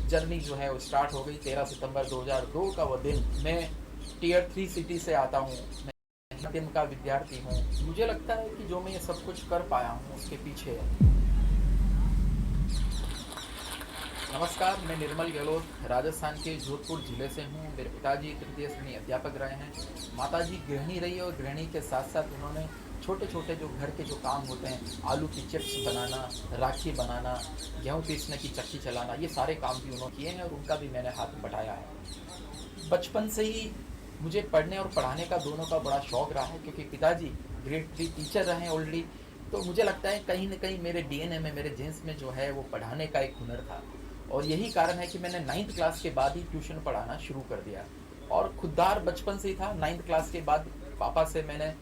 Journey जो है वो स्टार्ट हो गई। 13 सितंबर 2002 का वो दिन। मैं टियर 3 सिटी से आता हूँ, मैं माध्यम का विद्यार्थी हूँ। मुझे लगता है कि जो मैं ये सब कुछ कर पाया हूँ उसके पीछे। नमस्कार, मैं निर्मल गहलोत राजस्थान के जोधपुर ज़िले से हूँ। मेरे पिताजी तृतीय श्रेणी अध्यापक रहे हैं, माताजी गृहिणी रही और गृहिणी के साथ साथ उन्होंने छोटे छोटे जो घर के जो काम होते हैं, आलू की चिप्स बनाना, राखी बनाना, गेहूँ पीसने की चक्की चलाना, ये सारे काम भी उन्होंने किए हैं और उनका भी मैंने हाथ बटाया है। बचपन से ही मुझे पढ़ने और पढ़ाने का दोनों का बड़ा शौक़ रहा है, क्योंकि पिताजी ग्रेड 3 टीचर रहे हैं ऑलरेडी। तो मुझे लगता है कहीं ना कहीं मेरे डीएनए में, मेरे जीन्स में जो है वो पढ़ाने का एक हुनर था। और यही कारण है कि मैंने 9th क्लास के बाद ही ट्यूशन पढ़ाना शुरू कर दिया। और खुददार बचपन से ही था। 9th क्लास के बाद पापा से मैंने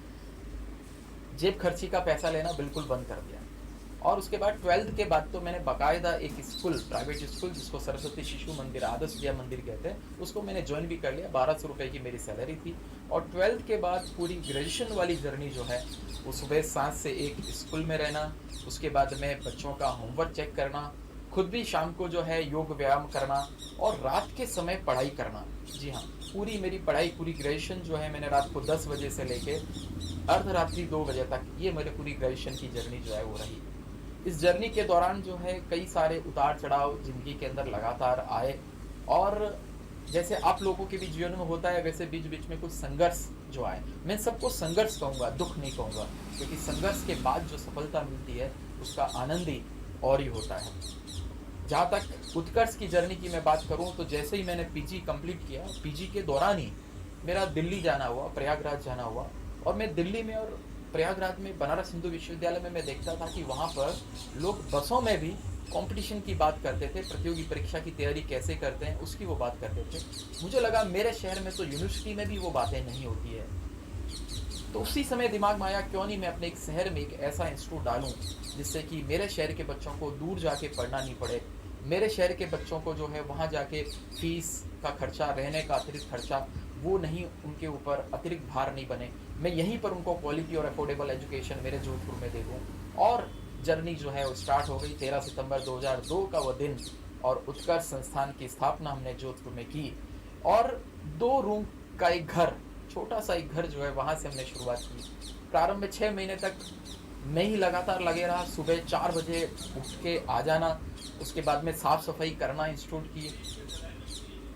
जेब खर्ची का पैसा लेना बिल्कुल बंद कर दिया। और उसके बाद 12th के बाद तो मैंने बाकायदा एक स्कूल, प्राइवेट स्कूल जिसको सरस्वती शिशु मंदिर, आदर्श विद्या मंदिर कहते हैं, उसको मैंने ज्वाइन भी कर लिया। 1200 रुपये की मेरी सैलरी थी। और 12th के बाद पूरी ग्रेजुएशन वाली जर्नी जो है वो सुबह 7 से 1 स्कूल में रहना, उसके बाद में बच्चों का होमवर्क चेक करना, खुद भी शाम को जो है योग व्यायाम करना और रात के समय पढ़ाई करना। जी हाँ, पूरी मेरी पढ़ाई, पूरी ग्रेजुएशन जो है मैंने रात को 10 बजे से लेके अर्धरात्रि 2 बजे तक, ये मेरे पूरी ग्रेजुएशन की जर्नी जो है वो रही। इस जर्नी के दौरान जो है कई सारे उतार चढ़ाव ज़िंदगी के अंदर लगातार आए। और जैसे आप लोगों के भी जीवन में होता है, वैसे बीच बीच में कुछ संघर्ष जो आए। मैं सबको संघर्ष कहूँगा, दुख नहीं कहूँगा, क्योंकि संघर्ष के बाद जो सफलता मिलती है उसका आनंद ही और ही होता है। जहाँ तक उत्कर्ष की जर्नी की मैं बात करूँ, तो जैसे ही मैंने पीजी कंप्लीट किया, पीजी के दौरान ही मेरा दिल्ली जाना हुआ, प्रयागराज जाना हुआ। और मैं दिल्ली में और प्रयागराज में बनारस हिंदू विश्वविद्यालय में मैं देखता था कि वहाँ पर लोग बसों में भी कंपटीशन की बात करते थे, प्रतियोगी परीक्षा की तैयारी कैसे करते हैं उसकी वो बात करते थे। मुझे लगा मेरे शहर में तो यूनिवर्सिटी में भी वो बातें नहीं होती है। तो उसी समय दिमाग में आया, क्यों नहीं मैं अपने एक शहर में एक ऐसा इंस्टीट्यूट डालूं जिससे कि मेरे शहर के बच्चों को दूर जाके पढ़ना नहीं पड़े, मेरे शहर के बच्चों को जो है वहाँ जाके फीस का खर्चा, रहने का अतिरिक्त खर्चा, वो नहीं, उनके ऊपर अतिरिक्त भार नहीं बने। मैं यहीं पर उनको क्वालिटी और अफोर्डेबल एजुकेशन मेरे जोधपुर में दे दूँ। और जर्नी जो है वो स्टार्ट हो गई। 13 सितंबर 2002 का वो दिन और उत्कर्ष संस्थान की स्थापना हमने जोधपुर में की। और 2 रूम का एक घर, छोटा सा एक घर जो है वहाँ से हमने शुरुआत की। प्रारंभ में 6 महीने तक मैं ही लगातार लगे रहा। सुबह 4 बजे उठ के आ जाना, उसके बाद में साफ़ सफाई करना इंस्टीट्यूट की,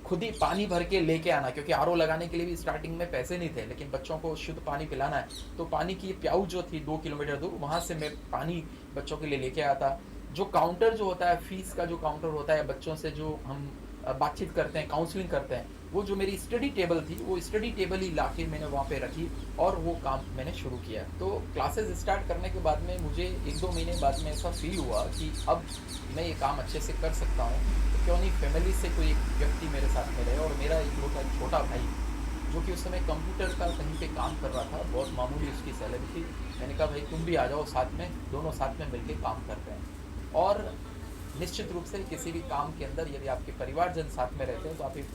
खुद ही पानी भर के लेके आना, क्योंकि आरओ लगाने के लिए भी स्टार्टिंग में पैसे नहीं थे, लेकिन बच्चों को शुद्ध पानी पिलाना है तो पानी की प्याऊ जो थी 2 किलोमीटर दूर, वहाँ से मैं पानी बच्चों के लिए लेके आता। जो काउंटर जो होता है, फीस का जो काउंटर होता है, बच्चों से जो हम बातचीत करते हैं, काउंसलिंग करते हैं, वो जो मेरी स्टडी टेबल थी, वो स्टडी टेबल ही लाके मैंने वहाँ पे रखी और वो काम मैंने शुरू किया। तो क्लासेस स्टार्ट करने के बाद में मुझे 1-2 महीने बाद में ऐसा फील हुआ कि अब मैं ये काम अच्छे से कर सकता हूँ, तो क्यों नहीं फैमिली से कोई व्यक्ति मेरे साथ में रहे। और मेरा एक छोटा भाई जो कि उस समय कंप्यूटर का कहीं पे काम कर रहा था, बहुत मामूली उसकी सैलरी थी। मैंने कहा भाई तुम भी आ जाओ साथ में, दोनों साथ में मिलकर काम करते हैं। और निश्चित रूप से किसी भी काम के अंदर यदि आपके परिवारजन साथ में रहते हैं तो आप एक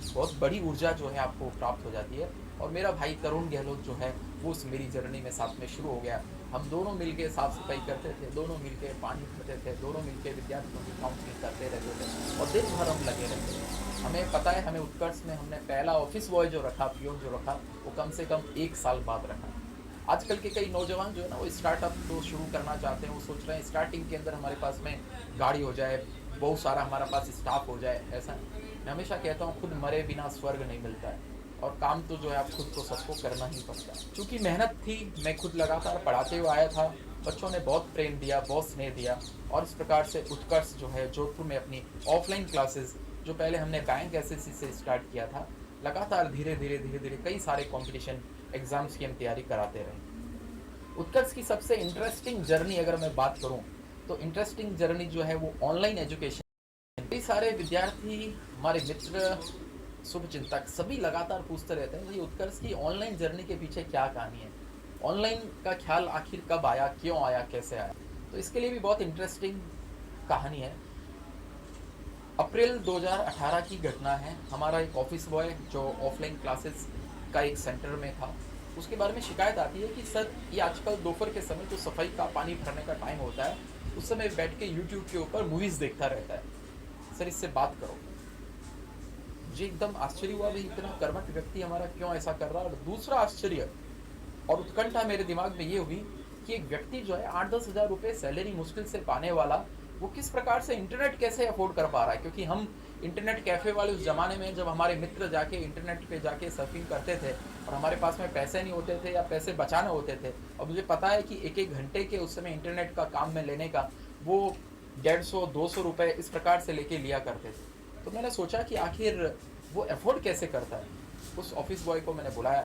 बहुत बड़ी ऊर्जा जो है आपको प्राप्त हो जाती है। और मेरा भाई तरुण गहलोत जो है वो उस मेरी जर्नी में साथ में शुरू हो गया। हम दोनों मिलके साफ़ सफाई करते थे, दोनों मिलके पानी भरते थे, दोनों मिलके विद्यार्थियों की काउंसलिंग करते रहते थे और दिन भर हम लगे रहते थे। हमें पता है, हमें उत्कर्ष में हमने पहला ऑफिस बॉय जो रखा, पियोन जो रखा, वो कम से कम 1 साल बाद रखा। आजकल के कई नौजवान जो है ना, वो स्टार्टअप तो शुरू करना चाहते हैं, वो सोच रहे हैं स्टार्टिंग के अंदर हमारे पास में गाड़ी हो जाए, बहुत सारा हमारा पास स्टाफ हो जाए। ऐसा नहीं। मैं हमेशा कहता हूँ खुद मरे बिना स्वर्ग नहीं मिलता है, और काम तो जो है आप खुद को सबको करना ही पड़ता है। चूँकि मेहनत थी, मैं खुद लगातार पढ़ाते हुए आया था, बच्चों ने बहुत प्रेम दिया, बहुत स्नेह दिया। और इस प्रकार से उत्कर्ष जो है जोधपुर में अपनी ऑफलाइन क्लासेस, जो पहले हमने बैंक एसएससी से स्टार्ट किया था, लगातार धीरे धीरे कई सारे कंपटीशन एग्ज़ाम्स की हम तैयारी कराते रहे। उत्कर्ष की सबसे इंटरेस्टिंग जर्नी अगर मैं बात करूं, तो इंटरेस्टिंग जर्नी जो है वो ऑनलाइन एजुकेशन। कई सारे विद्यार्थी, हमारे मित्र, शुभचिंतक सभी लगातार पूछते रहते हैं कि उत्कर्ष की ऑनलाइन जर्नी के पीछे क्या कहानी है, ऑनलाइन का ख्याल आखिर कब आया, क्यों आया, कैसे आया। तो इसके लिए भी बहुत इंटरेस्टिंग कहानी है। अप्रैल 2018 की घटना है। हमारा एक ऑफिस बॉय जो ऑफलाइन क्लासेस का एक सेंटर में था, उसके बारे में शिकायत आती है कि सर ये आजकल दोपहर के समय तो सफाई का, पानी भरने का टाइम होता है, उस समय बैठ के यूट्यूब के ऊपर मूवीज़ देखता रहता है। सर इससे बात करो। मुझे एकदम आश्चर्य हुआ, भाई इतना कर्मठ व्यक्ति हमारा क्यों ऐसा कर रहा है। और दूसरा आश्चर्य और उत्कंठा मेरे दिमाग में ये हुई कि एक व्यक्ति जो है 8-10 हज़ार रुपये सैलरी मुश्किल से पाने वाला, वो किस प्रकार से इंटरनेट कैसे अफोर्ड कर पा रहा है। क्योंकि हम इंटरनेट कैफ़े वाले उस ज़माने में, जब हमारे मित्र जाके इंटरनेट पे जाके सर्फिंग करते थे और हमारे पास में पैसे नहीं होते थे या पैसे बचाने होते थे, और मुझे पता है कि एक एक घंटे के उस समय इंटरनेट का काम में लेने का वो 150-200 रुपये इस प्रकार से लेके लिया करते थे। तो मैंने सोचा कि आखिर वो अफोर्ड कैसे करता है। उस ऑफिस बॉय को मैंने बुलाया,